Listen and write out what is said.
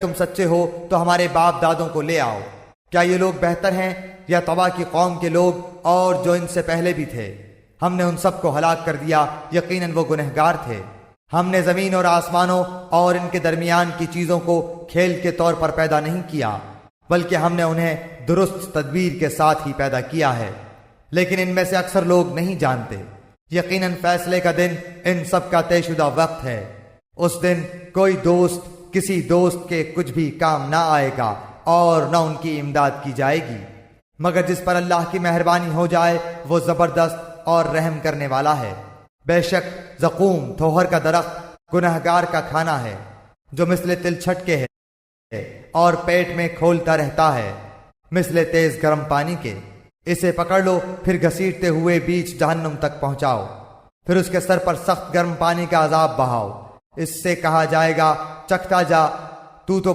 تم سچے ہو تو ہمارے باپ دادوں کو لے آؤ۔ کیا یہ لوگ بہتر ہیں یا طبع کی قوم کے لوگ اور جو ان سے پہلے بھی تھے؟ ہم نے ان سب کو ہلاک کر دیا، یقیناً وہ گنہگار تھے۔ ہم نے زمین اور آسمانوں اور ان کے درمیان کی چیزوں کو کھیل کے طور پر پیدا نہیں کیا، بلکہ ہم نے انہیں درست تدبیر کے ساتھ ہی پیدا کیا ہے، لیکن ان میں سے اکثر لوگ نہیں جانتے۔ یقیناً فیصلے کا دن ان سب کا طے شدہ وقت ہے۔ اس دن کوئی دوست کسی دوست کے کچھ بھی کام نہ آئے گا اور نہ ان کی امداد کی جائے گی، مگر جس پر اللہ کی مہربانی ہو جائے وہ زبردست اور رحم کرنے والا ہے۔ بے شک زقوم تھوہر کا درخت گنہگار کا کھانا ہے، جو مثل تل چھٹکے ہے اور پیٹ میں کھولتا رہتا ہے مثل تیز گرم پانی کے۔ اسے پکڑ لو پھر گھسیٹتے ہوئے بیچ جہنم تک پہنچاؤ، پھر اس کے سر پر سخت گرم پانی کا عذاب بہاؤ۔ اس سے کہا جائے گا چکھتا جا، تو